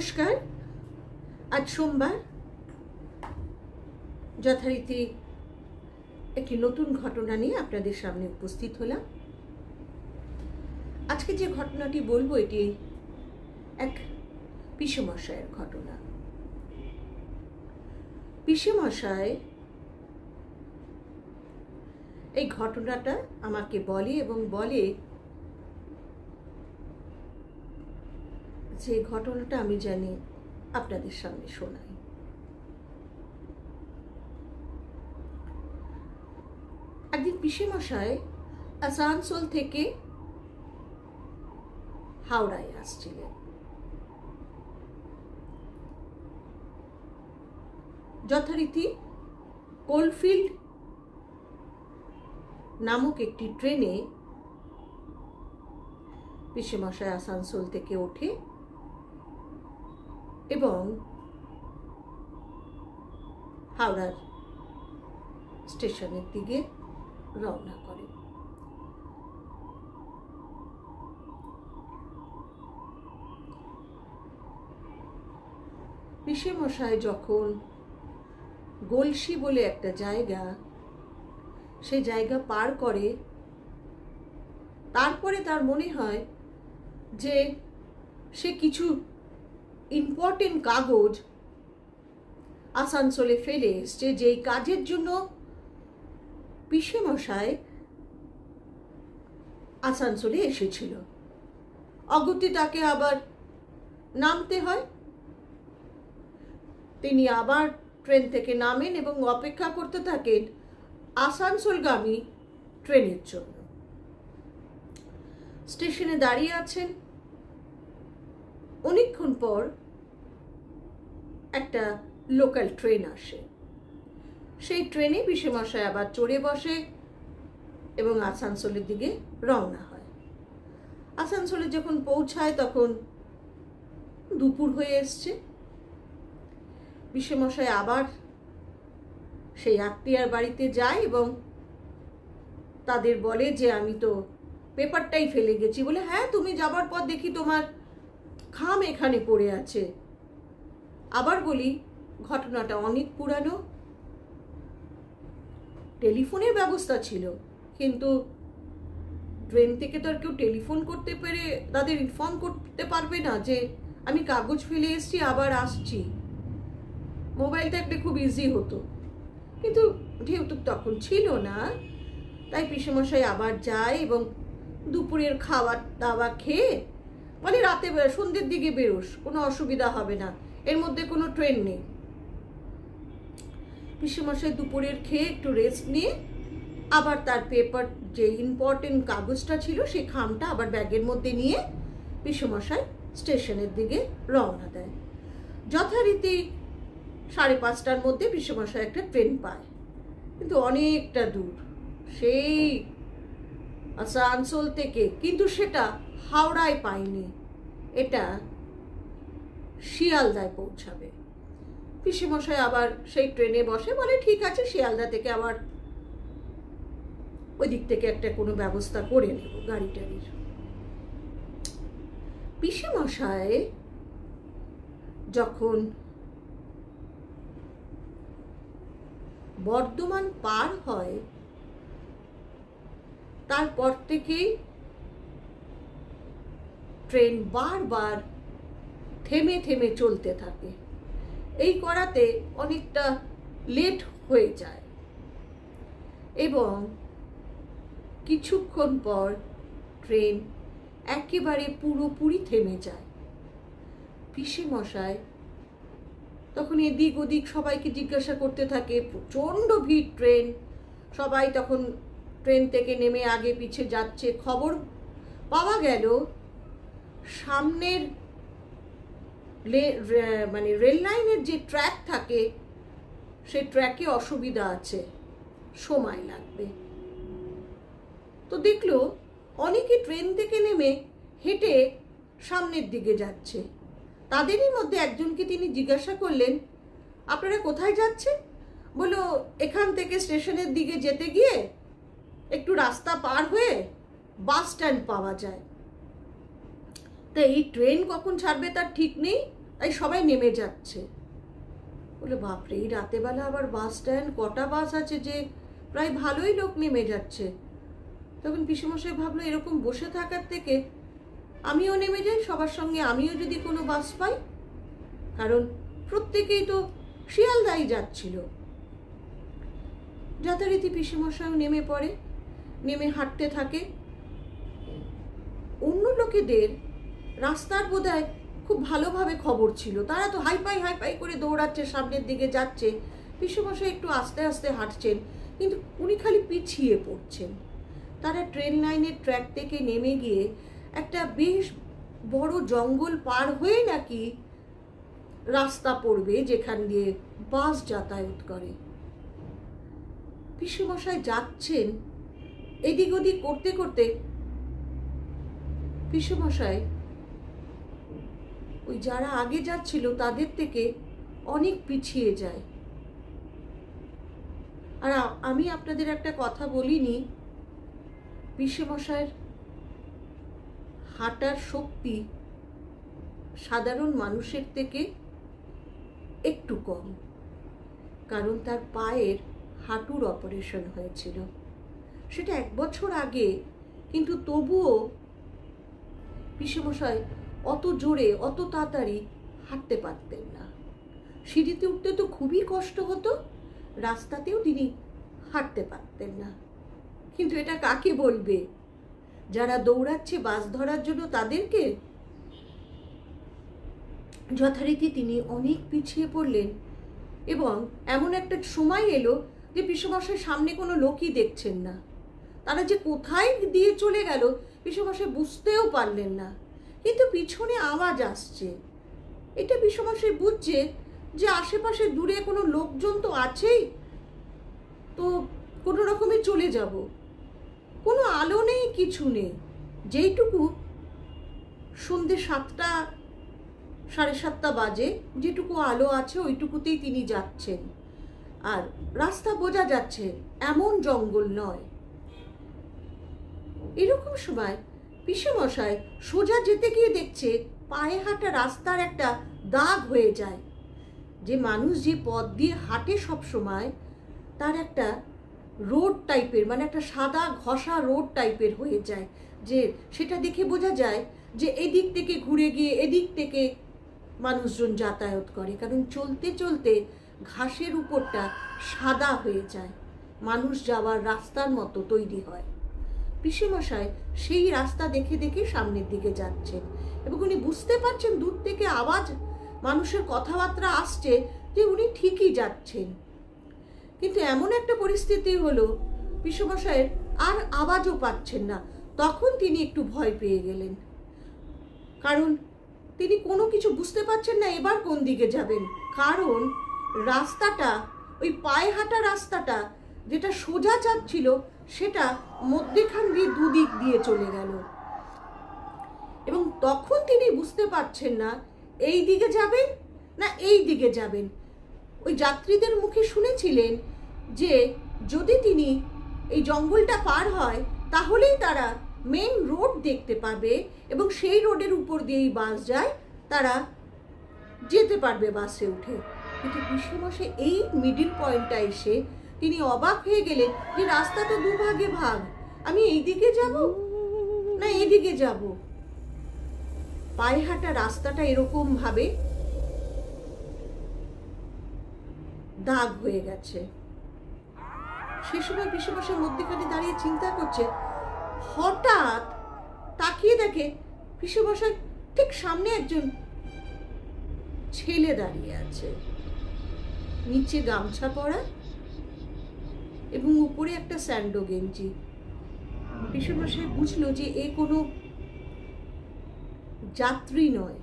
নমস্কার। আজ সোমবার যথারীতি একটি নতুন ঘটনা নিয়ে আপনাদের সামনে উপস্থিত হলাম। আজকে যে ঘটনাটি বলবো এটি এক পিসেমশায়ের ঘটনা। পিসেমশাই এই ঘটনাটা আমাকে বলে এবং বলে যে ঘটনাটা আমি জানি আপনাদের সামনে শোনাই। একদিন পিসেমশাই আসানসোল থেকে হাওড়ায় আসছিলেন। যথারীতি কোলফিল্ড নামক একটি ট্রেনে পিসেমশাই আসানসোল থেকে ওঠে এবং হাওড়ার স্টেশনের দিকে রওনা করে। পিসেমশাই যখন গলসি বলে একটা জায়গা, সেই জায়গা পার করে, তারপরে তার মনে হয় যে সে কিছু ইম্পর্টেন্ট কাগজ আসানসোলে ফেলে এসছে, যেই কাজের জন্য পিসেমশাই আসানসোলে এসেছিল। অগত্যা তাকে আবার নামতে হয়। তিনি আবার ট্রেন থেকে নামেন এবং অপেক্ষা করতে থাকেন আসানসোলগামী ট্রেনের জন্য। স্টেশনে দাঁড়িয়ে আছেন। অনেকক্ষণ পর একটা লোকাল ট্রেন আসে। সেই ট্রেনে পিসেমশাই আবার চড়ে বসে এবং আসানসোলের দিকে রওনা হয়। আসানসোলে যখন পৌঁছায় তখন দুপুর হয়ে এসছে। পিসেমশাই আবার সেই আত্মীয়ার বাড়িতে যায় এবং তাদের বলে যে আমি তো পেপারটাই ফেলে গেছি। বলে, হ্যাঁ, তুমি যাবার পর দেখি তোমার খাম এখানে পড়ে আছে। আবার বলি, ঘটনাটা অনেক পুরানো। টেলিফোনের ব্যবস্থা ছিল, কিন্তু ট্রেন থেকে তো আর কেউ টেলিফোন করতে পেরে তাদের ইনফর্ম করতে পারবে না যে আমি কাগজ ফেলে এসেছি, আবার আসছি। মোবাইল থাকলে খুব ইজি হতো, কিন্তু যেহেতু তখন ছিল না, তাই পিসেমশাই আবার যায় এবং দুপুরের খাবার দাওয়া খেয়ে বলে রাতে সন্ধ্যের দিকে বেরোস, কোনো অসুবিধা হবে না, এর মধ্যে কোনো ট্রেন নেই। পিসেমশাই দুপুরের খেয়ে একটু রেস্ট নিয়ে আবার তার পেপার, যে ইম্পর্টেন্ট কাগজটা ছিল, সেই খামটা আবার ব্যাগের মধ্যে নিয়ে পিসেমশাই স্টেশনের দিকে রওনা দেয়। যথারীতি 5:30টার মধ্যে পিসেমশাই একটা ট্রেন পায়, কিন্তু অনেকটা দূর, সেই আসানসোল থেকে, কিন্তু সেটা হাওড়ায় পায়নি, এটা শিয়ালদায় পৌঁছাবে। পিসেমশাই আবার সেই ট্রেনে বসে, বলে ঠিক আছে, শিয়ালদা থেকে আবার ওই দিক থেকে একটা কোনো ব্যবস্থা করে নেব গাড়ি টাড়ির। পিসেমশাই যখন বর্ধমান পার হয়, তারপর থেকেই ট্রেন বারবার থেমে থেমে চলতে থাকে। এই করাতে অনেকটা লেট হয়ে যায় এবং কিছুক্ষণ পর ট্রেন একেবারে পুরোপুরি থেমে যায়। পিসেমশাই তখন এদিক ওদিক সবাইকে জিজ্ঞাসা করতে থাকে। প্রচণ্ড ভিড় ট্রেন, সবাই তখন ট্রেন থেকে নেমে আগে পিছে যাচ্ছে। খবর পাওয়া গেল সামনের মানে রেল লাইনের যে ট্র্যাক থাকে, সে ট্র্যাকে অসুবিধা আছে, সময় লাগবে। তো দেখলো অনেকে ট্রেন থেকে নেমে হেঁটে সামনের দিকে যাচ্ছে। তাদেরই মধ্যে একজনকে তিনি জিজ্ঞাসা করলেন, আপনারা কোথায় যাচ্ছেন? বলল, এখান থেকে স্টেশনের দিকে যেতে গিয়ে একটু রাস্তা পার হয়ে বাস স্ট্যান্ড পাওয়া যায়। তো এই ট্রেন কখন ছাড়বে তার ঠিক নেই, তাই সবাই নেমে যাচ্ছে। বলে বাপরে, এই রাতেবেলা আবার বাস স্ট্যান্ড, কটা বাস আছে যে প্রায় ভালোই লোক নেমে যাচ্ছে। তখন পিসেমশাই ভাবলো এরকম বসে থাকার থেকে আমিও নেমে যাই সবার সঙ্গে, আমিও যদি কোনো বাস পাই, কারণ প্রত্যেকেই তো শিয়ালদাই যাচ্ছিল। যথারীতি পিসেমশাইও নেমে পড়ে, নেমে হাঁটতে থাকে। অন্য লোকেদের রাস্তার বোধহয় খুব ভালোভাবে খবর ছিল, তারা তো হাইপাই হাইপাই করে দৌড়াচ্ছে, সামনের দিকে যাচ্ছে। পিসেমশাই একটু আস্তে আস্তে হাঁটছেন, কিন্তু উনি খালি পিছিয়ে পড়ছেন। তারা ট্রেন লাইনের ট্র্যাক থেকে নেমে গিয়ে একটা বেশ বড় জঙ্গল পার হয়ে নাকি রাস্তা পড়বে যেখান দিয়ে বাস যাতায়াত করে। পিসেমশাই যাচ্ছেন, এদিক ওদিক করতে করতে পিসেমশাই ওই যারা আগে যাচ্ছিল তাদের থেকে অনেক পিছিয়ে যায়। আর আমি আপনাদের একটা কথা বলিনি, পিসেমশাইয়ের হাঁটার শক্তি সাধারণ মানুষের থেকে একটু কম, কারণ তার পায়ের হাঁটুর অপারেশন হয়েছিল। সেটা 1 বছর আগে, কিন্তু তবুও পিসেমশাই অত জোরে অত তাড়াতাড়ি হাঁটতে পারতেন না। সিঁড়িতে উঠতে তো খুবই কষ্ট হতো, রাস্তাতেও তিনি হাঁটতে পারতেন না। কিন্তু এটা কাকে বলবে? যারা দৌড়াচ্ছে বাস ধরার জন্য তাদেরকে। যথারীতি তিনি অনেক পিছিয়ে পড়লেন এবং এমন একটা সময় এলো যে পিসেমশাই সামনে কোনো লোকই দেখছেন না। তারা যে কোথায় দিয়ে চলে গেল পিসেমশাই বুঝতেও পারলেন না। কিন্তু পিছনে আওয়াজ আসছে, এটা পিসেমশাই বুঝছে যে আশেপাশে দূরে কোনো লোকজন তো আছেই, তো কোনো রকমে চলে যাব। কোনো আলো নেই, কিছু নেই। যেইটুকু সন্ধ্যে 7টা 7:30 বাজে, যেটুকু আলো আছে ওইটুকুতেই তিনি যাচ্ছেন। আর রাস্তা বোঝা যাচ্ছে, এমন জঙ্গল নয়। এরকম সময় পিসেমশাই সোজা যেতে গিয়ে দেখছে পায়ে হাঁটা রাস্তার একটা দাগ হয়ে যায়। যে মানুষ যে পথ দিয়ে হাঁটে সব সময়, তার একটা রোড টাইপের, মানে একটা সাদা ঘষা রোড টাইপের হয়ে যায়, যে সেটা দেখে বোঝা যায় যে এদিক থেকে ঘুরে গিয়ে এদিক থেকে মানুষজন যাতায়াত করে। কারণ চলতে চলতে ঘাসের উপরটা সাদা হয়ে যায়, মানুষ যাওয়ার রাস্তার মতো তৈরি হয়। পিসেমশাই সেই রাস্তা দেখে দেখে সামনের দিকে যাচ্ছেন এবং উনি বুঝতে পারছেন দূর থেকে আওয়াজ, মানুষের কথাবার্তা আসছে, যে উনি ঠিকই যাচ্ছেন। কিন্তু এমন একটা পরিস্থিতি হলো পিসেমশাইয়ের আর আওয়াজও পাচ্ছেন না। তখন তিনি একটু ভয় পেয়ে গেলেন, কারণ তিনি কোনো কিছু বুঝতে পারছেন না এবার কোন দিকে যাবেন। কারণ রাস্তাটা, ওই পায়ে হাঁটা রাস্তাটা যেটা সোজা যাচ্ছিল, সেটা মধ্যেখান দিয়ে দুদিক দিয়ে চলে গেল। এবং তখন তিনি বুঝতে পারছেন না এই দিকে যাবেন না এই দিকে যাবেন। ওই যাত্রীদের মুখে শুনেছিলেন যে যদি তিনি এই জঙ্গলটা পার হয় তাহলেই তারা মেন রোড দেখতে পাবে এবং সেই রোডের উপর দিয়েই বাস যায়, তারা যেতে পারবে বাসে উঠে। কিন্তু পিসেমশাই এই মিডিল পয়েন্টটা এসে তিনি অবাক হয়ে গেলেন যে রাস্তা তো দুভাগে ভাগ, আমি এই দিকে যাব না এদিকে যাব। পায়ে হাঁটা রাস্তাটা এরকম ভাবে দাগ হয়ে গেছে। সে সময় পিসেমশাই মধ্যখানে দাঁড়িয়ে চিন্তা করছে, হঠাৎ তাকিয়ে দেখে পিসেমশাই ঠিক সামনে একজন ছেলে দাঁড়িয়ে আছে, নিচে গামছা পরা এবং উপরে একটা স্যান্ডো গেঞ্জি। পিসেমশাই বুঝলো যে এ কোনো যাত্রী নয়,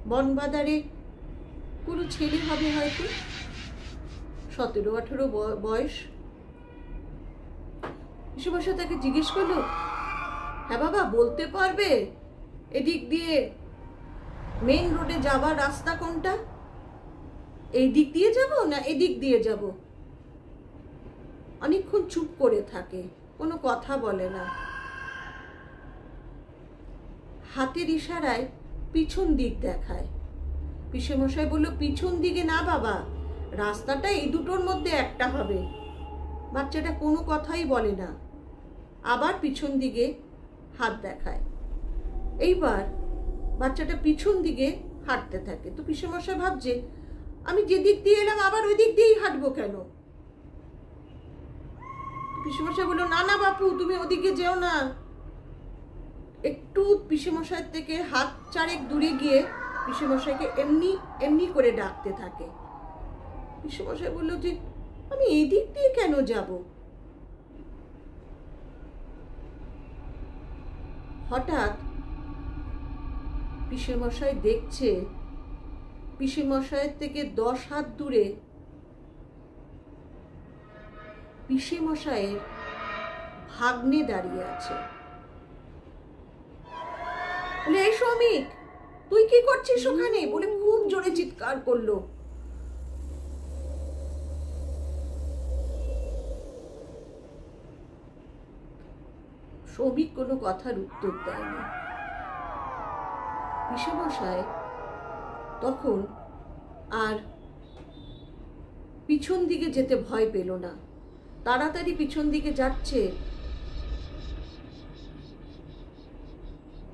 বনবাদারে কোনো ছেলে হবে, হয়তো 17-18 বয়স। পিসেমশাই তাকে জিজ্ঞেস করলো, হ্যাঁ বাবা, বলতে পারবে এদিক দিয়ে মেইন রোডে যাবার রাস্তা কোনটা? এই দিক দিয়ে যাব না এদিক দিয়ে যাব? অনেকক্ষণ চুপ করে থাকে, কোনো কথা বলে না। হাতের ইশারায় পিছন দিক দেখায়। পিসেমশাই বলল, পিছন দিকে না বাবা, রাস্তাটা এই দুটোর মধ্যে একটা হবে। বাচ্চাটা কোনো কথাই বলে না, আবার পিছন দিকে হাত দেখায়। এইবার বাচ্চাটা পিছন দিকে হাঁটতে থাকে। তো পিসেমশাই ভাবছে, আমি যে দিক দিয়ে এলাম আবার ওই দিক দিয়েই হাঁটবো কেন? পিসেমশাই বললো, না না বাপু, তুমি ওদিকে যেও না। একটু পিসেমশাইয়ের থেকে হাত চারেক দূরে গিয়ে পিসেমশাইকে এমনি এমনি করে ডাকতে থাকে। পিসেমশাই বললো যে, আমি এই দিক দিয়ে কেন যাব? হঠাৎ পিসেমশাই দেখছে পিসেমশাইয়ের থেকে 10 হাত দূরে পিসেমশাইয়ের ভাগ্নে দাঁড়িয়ে আছে। বলে, এই শ্রমিক, তুই কি করছিস ওখানে? বলে খুব জোরে চিৎকার করলো। শ্রমিক কোনো কথার উত্তর দেয়নি। পিসেমশাই তখন আর পিছন দিকে যেতে ভয় পেল না, তাড়াতাড়ি পিছন দিকে যাচ্ছে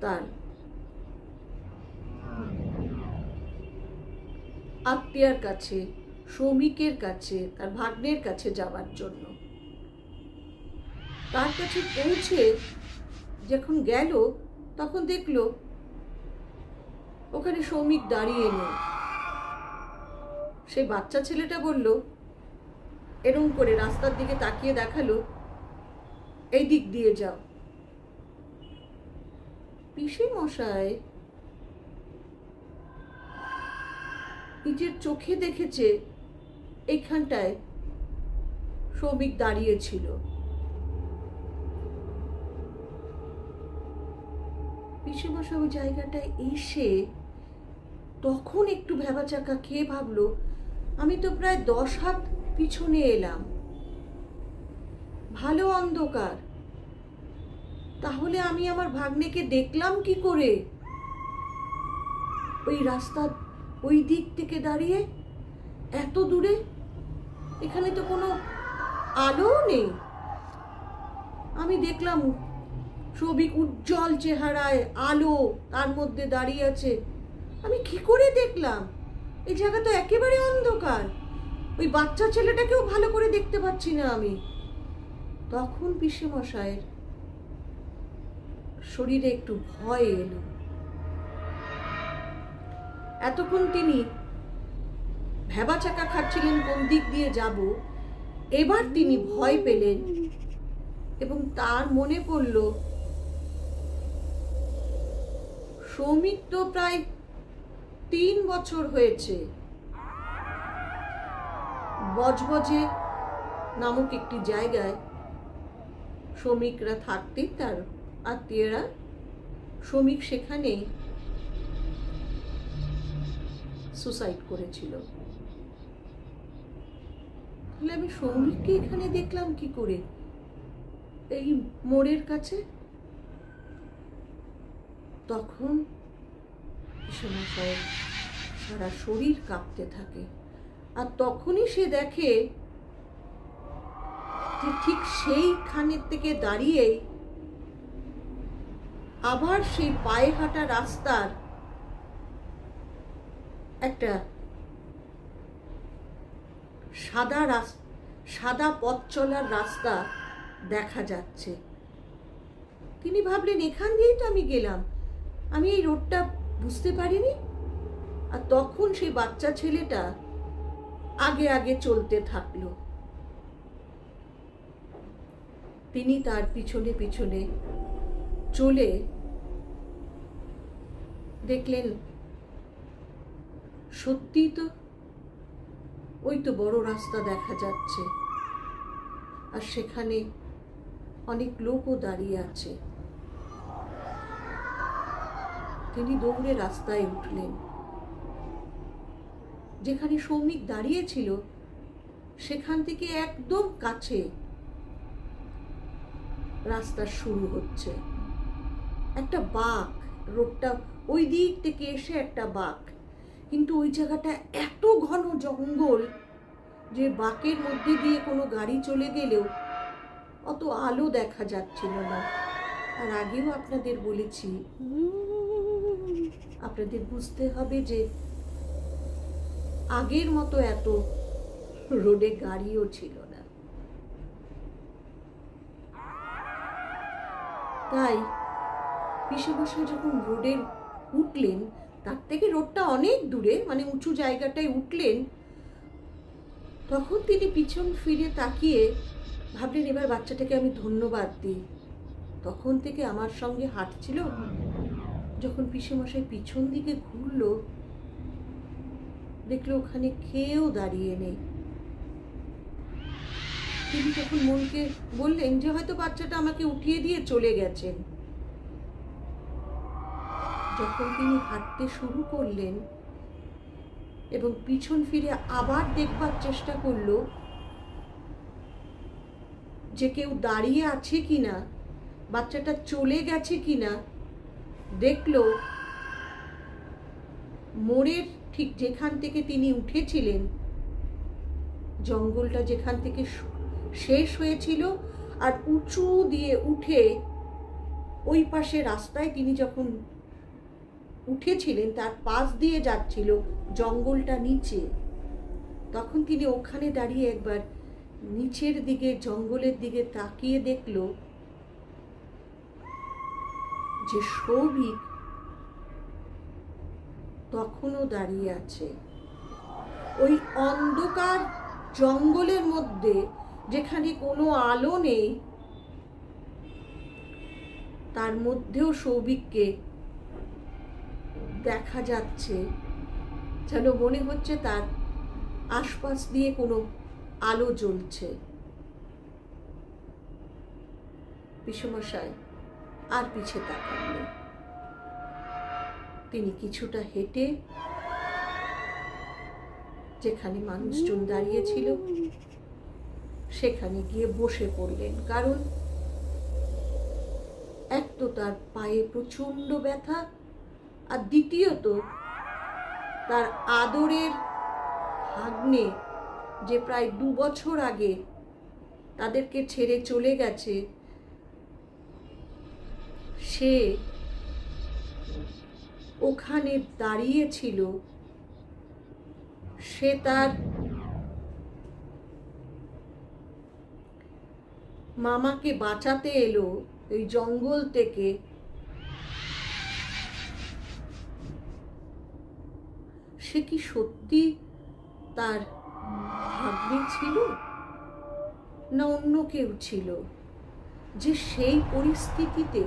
তার আত্মীয়ার কাছে, শ্রমিকের কাছে, তার ভাগ্নের কাছে যাওয়ার জন্য। তার কাছে পৌঁছে যখন গেল, তখন দেখলো ওখানে শ্রমিক দাঁড়িয়ে নেই। সেই বাচ্চা ছেলেটা বলল, এরকম করে রাস্তার দিকে তাকিয়ে দেখালো, এই দিক দিয়ে যাও। পিসেমশাই নিজের চোখে দেখেছে এইখানটায় শ্রমিক দাঁড়িয়ে ছিল। পিসেমশাই ওই জায়গাটায় এসে তখন একটু ভ্যাবাচাকা খেয়ে ভাবলো, আমি তো প্রায় 10 হাত পিছনে এলাম, ভালো অন্ধকার, তাহলে আমি আমার ভাগ্নেকে দেখলাম কি করে? ওই রাস্তার ওই দিক থেকে দাঁড়িয়ে এত দূরে, এখানে তো কোনো আলো নেই। আমি দেখলাম শ্রমিক উজ্জ্বল চেহারায়, আলো, তার মধ্যে দাঁড়িয়ে আছে। আমি কি করে দেখলাম? এই জায়গা তো একেবারে অন্ধকার, ওই বাচ্চা ছেলেটাকেও ভালো করে দেখতে পাচ্ছি না আমি। তখন পিসেমশাইয়ের শরীরে একটু ভয় এলো। এতক্ষণ তিনি ভ্যাবাচাকা খাচ্ছিলেন কোন দিক দিয়ে যাব, এবার তিনি ভয় পেলেন এবং তার মনে পড়ল, শ্রমিক তো প্রায় 3 বছর হয়েছে বজবজে নামক একটি জায়গায় শ্রমিকরা থাকতেন, তার আত্মীয়রা। শ্রমিক সেখানে সুসাইড করেছিল। তাহলে আমি শ্রমিককে এখানে দেখলাম কি করে, এই মোড়ের কাছে? তখন পিসেমশাইয়ের সারা শরীর কাঁপতে থাকে। আর তখনই সে দেখে যে ঠিক সেইখানের থেকে দাঁড়িয়ে আবার সেই পায়ে হাঁটা রাস্তার একটা সাদা পথ চলার রাস্তা দেখা যাচ্ছে। তিনি ভাবলেন, এখান দিয়েই তো আমি গেলাম, আমি এই রোডটা বুঝতে পারিনি। আর তখন সেই বাচ্চা ছেলেটা আগে আগে চলতে থাকলো। তিনি তার পিছনে পিছনে চলে দেখলেন, সত্যি তো ওই তো বড় রাস্তা দেখা যাচ্ছে, আর সেখানে অনেক লোকও দাঁড়িয়ে আছে। তিনি দৌড়ে রাস্তায় উঠলেন। যেখানে শ্রমিক দাঁড়িয়েছিল সেখান থেকে একদম কাছে রাস্তা শুরু হচ্ছে। একটা বাঁক রোডটা ওই দিক থেকে এসে একটা বাঁক, কিন্তু ওই জায়গাটা এত ঘন জঙ্গল যে বাঁকের মধ্যে দিয়ে কোনো গাড়ি চলে গেলেও অত আলো দেখা যাচ্ছিল না। আর আগেও আপনাদের বলেছি, আপনাদের বুঝতে হবে যে আগের মতো এত রোডে গাড়িও ছিল না। তাই পিসেমশাই যখন রোডে উঠলেন, তার থেকে রোডটা অনেক দূরে, মানে উঁচু জায়গাটায় উঠলেন, তখন তিনি পিছন ফিরে তাকিয়ে ভাবলেন এবার বাচ্চাটাকে আমি ধন্যবাদ দিই। তখন থেকে আমার সঙ্গে হাঁটছিল, যখন পিসেমশাই পিছন দিকে ঘুরল, দেখলো ওখানে কেউ দাঁড়িয়ে নেই। তিনি তখন মনকে বললেন যে হয়তো বাচ্চাটা আমাকে উঠিয়ে দিয়ে চলে গেছেন। যখন তিনি হাঁটতে শুরু করলেন এবং পিছন ফিরে আবার দেখবার চেষ্টা করলো যে কেউ দাঁড়িয়ে আছে কিনা, বাচ্চাটা চলে গেছে কিনা, দেখলো মোড়ের ঠিক যেখান থেকে তিনি উঠেছিলেন, জঙ্গলটা যেখান থেকে শেষ হয়েছিল, আর উঁচু দিয়ে উঠে ওই পাশে রাস্তায় তিনি যখন উঠেছিলেন তার পাশ দিয়ে যাচ্ছিল জঙ্গলটা নিচে। তখন তিনি ওখানে দাঁড়িয়ে একবার নিচের দিকে, জঙ্গলের দিকে তাকিয়ে দেখল যে সৌভিক তখনও দাঁড়িয়ে আছে ওই অন্ধকার জঙ্গলের মধ্যে, যেখানে কোনো আলো নেই, তার মধ্যেও সৌভিককে দেখা যাচ্ছে। যেন মনে হচ্ছে তার আশপাশ দিয়ে কোনো আলো জ্বলছে। পিসেমশাই আর পিছে তাকাননি। তিনি কিছুটা হেঁটে যেখানে মানুষজন দাঁড়িয়ে ছিল সেখানে গিয়ে বসে পড়লেন। কারণ এক তো তার পায়ে প্রচন্ড ব্যথা, আর দ্বিতীয়ত তার আদরের ভাগ্নে যে প্রায় 2 বছর আগে তাদেরকে ছেড়ে চলে গেছে, সে ওখানে দাঁড়িয়ে ছিল। সে তার মামাকে বাঁচাতে এলো ওই জঙ্গল থেকে। সে কি সত্যি তার ভাগ্নে ছিল, না অন্য কেউ ছিল যে সেই পরিস্থিতিতে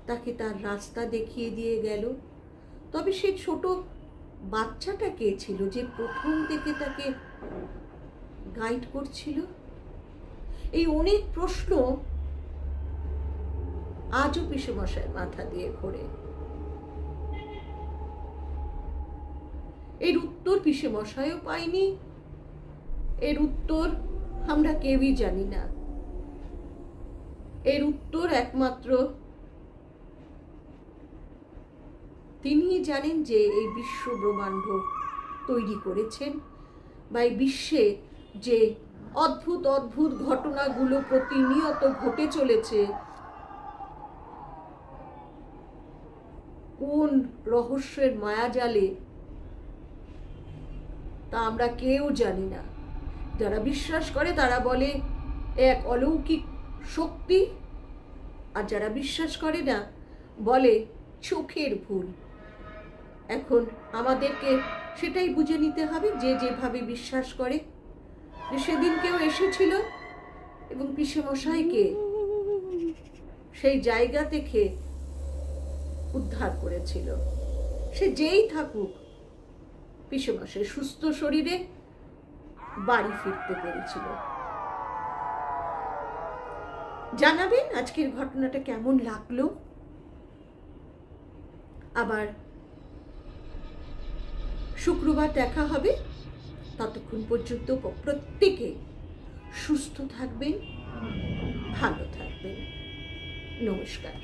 তাকে তার রাস্তা দেখিয়ে দিয়ে গেল? তবে সে ছোট বাচ্চাটা কে ছিল যে প্রথম থেকে তাকে গাইড করছিল? এই অনেক প্রশ্ন আজও পিসেমশাই মাথা দিয়ে ঘোরে। এর উত্তর পিসেমশাইও পাইনি, এর উত্তর আমরা কেউই জানি না। এর উত্তর একমাত্র তিনিই জানেন, যে এই বিশ্ব ব্রহ্মাণ্ড তৈরি করেছেন, বা এই বিশ্বে যে অদ্ভুত অদ্ভুত ঘটনাগুলো প্রতিনিয়ত ঘটে চলেছে, কোন রহস্যের মায়াজালে তা আমরা কেউ জানি না। যারা বিশ্বাস করে তারা বলে এক অলৌকিক শক্তি, আর যারা বিশ্বাস করে না বলে চোখের ভুল। এখন আমাদেরকে সেটাই বুঝে নিতে হবে, যে যেভাবে বিশ্বাস করে। যে সেদিন কেউ এসেছিল এবং পিসেমশাইকে সেই জায়গা থেকে উদ্ধার করেছিল। সে যেই থাকুক, পিসেমশাই সুস্থ শরীরে বাড়ি ফিরতে পেরেছিল। জানাবেন আজকের ঘটনাটা কেমন লাগলো। আবার শুক্রবার দেখা হবে। ততক্ষণ পর্যন্ত প্রত্যেকে সুস্থ থাকবেন, ভালো থাকবেন। নমস্কার।